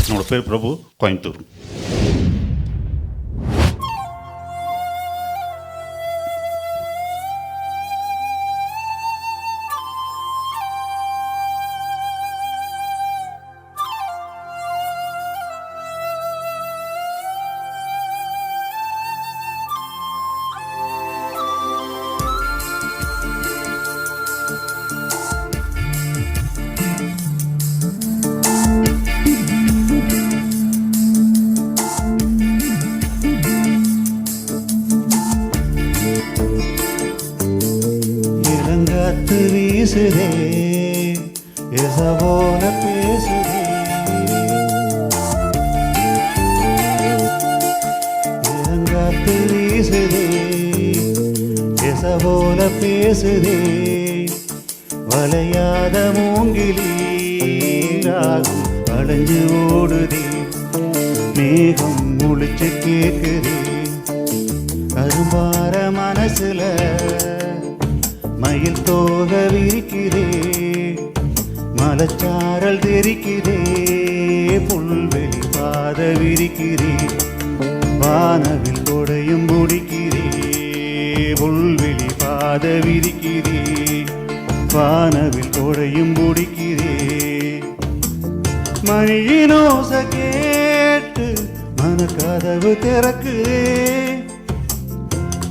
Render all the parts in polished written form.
என்னோட பேர் பிரபு, கோயம்புத்தூர். இளங்காத்து வீசுதே, எசவோல பேசுதே. இளங்காத்து வீசுதே, எசவோல பேசுதே. வளையாத மூங்கிலி ராகம் அடைஞ்சு ஓடுதே. மேகம் முழிச்சு கேக்குதே. அரும்பார மனசுல மயில் தோக விரிக்குதே. மலச்சாரல் தெரிக்குதே. புல்வெளி பாத விரிக்கிறே. வானவில் கொடையும் முடிக்கிறே. புல்வெளி பாத விரிக்கிறே. வானவில் கொடையும் முடிக்கிறே. மணியினோச கேட்டு மனக்கதவு திறக்குதே.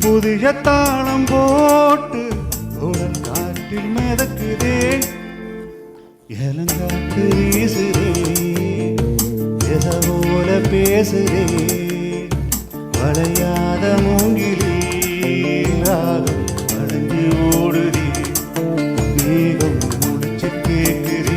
புதிய தாளம் போட்டு உடல் காற்றில் மிதக்குதே. இளங்காத்து வீசுதே, எசவோல பேசுதே. வளையாத மூங்கிலி ராகம் அடைஞ்சு ஓடுதே. மேகம் முடிச்சு கேட்குதே.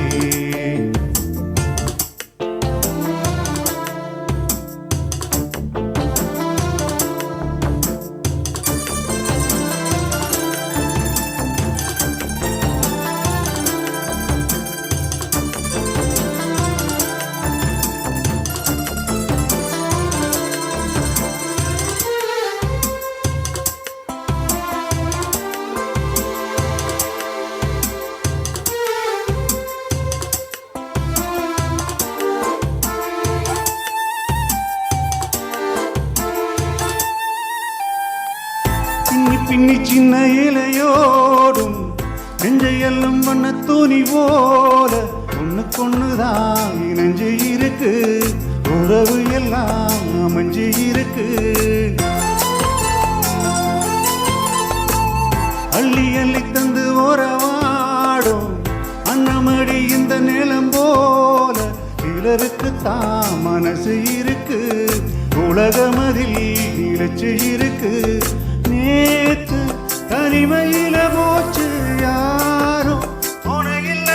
பின்னி சின்ன இலையோடும் நெஞ்சையெல்லாம் வண்ண துணி போல ஒண்ணுக்கொண்ணுதான் நெஞ்சு இருக்கு. உறவு எல்லாம் அமைஞ்சு இருக்கு. அள்ளி அள்ளி தந்து உறவாடும் அன்னமடி இந்த நிலம் போல சிலருக்குத்தான் மனசு இருக்கு. உலகமதில் நிலச்சு இருக்கு. நேத்து தனிமையில போச்சு யாரோ துணையில்ல.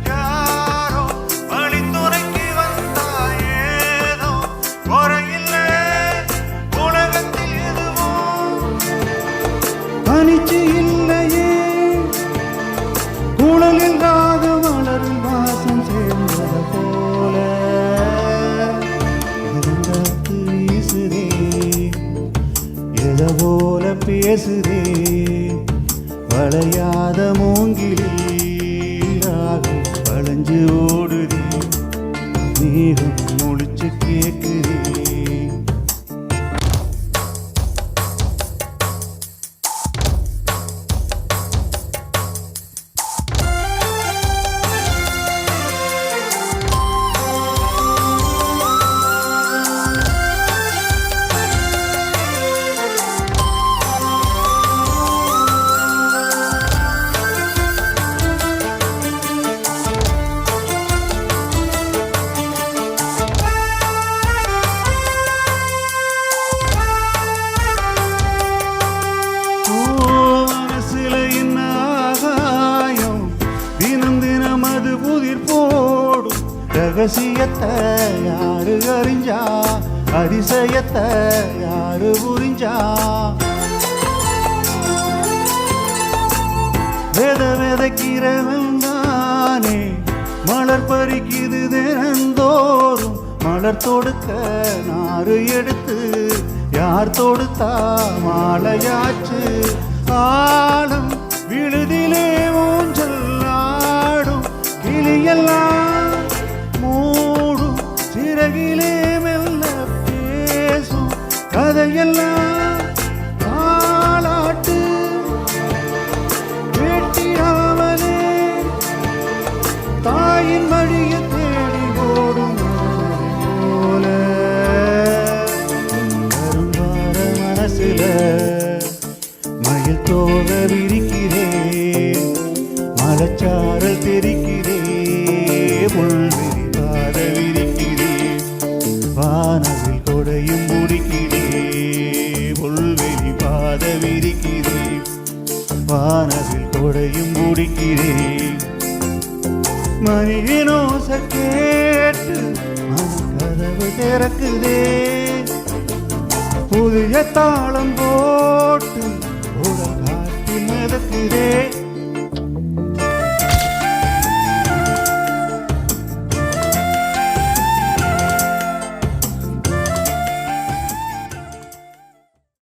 யாரோ வழி துணைக்கு வந்தா ஏதோ குறையில்ல. உலகத்தில் எதுவும் பனிச்சு இல்லையே. குழலில் ராக மலரில் வாசம் சேர்ந்தது போல. இளங்காத்து வீசுதே, எசவோல பேசுதே. வளையாத மூங்கிலி ராகம் வளைஞ்சு ஓடுதே. மேகம் முழிச்சு கேட்குதே. ரகசியத்தை யாரு அறிஞ்சா, அதிசயத்தை யாரு புரிஞ்சா. விதைக்கிறவன் தானே மலர் பறிக்குது தினந்தோறும். மலர் தொடுக்க நாறு எடுத்து யார் தொடுத்தா மாலையாச்சு. ஆழம் விழுதிலே ஊஞ்சல் ஆடும் கிளியெல்லாம் மூடும் தாயின் மடியை தேடி ஓடும் போல கரும்பார மனசுல மயில் தோக விரிக்கிறேன் மலச்சாரல் தெரிக்கிறேன் முள்விரி பாத விரிக்கிறேன் வானவில் கொடையும் முடிக்கிறேன் முள்வெளி பாத விரிக்கிறேன் வானவில் கொடையும் முடிக்கிறேன் மணியினோச கேட்டு மனக்கதவு திறக்குதே புதிய தாளம் போட்டு உடல் காட்டில் மிதக்குதே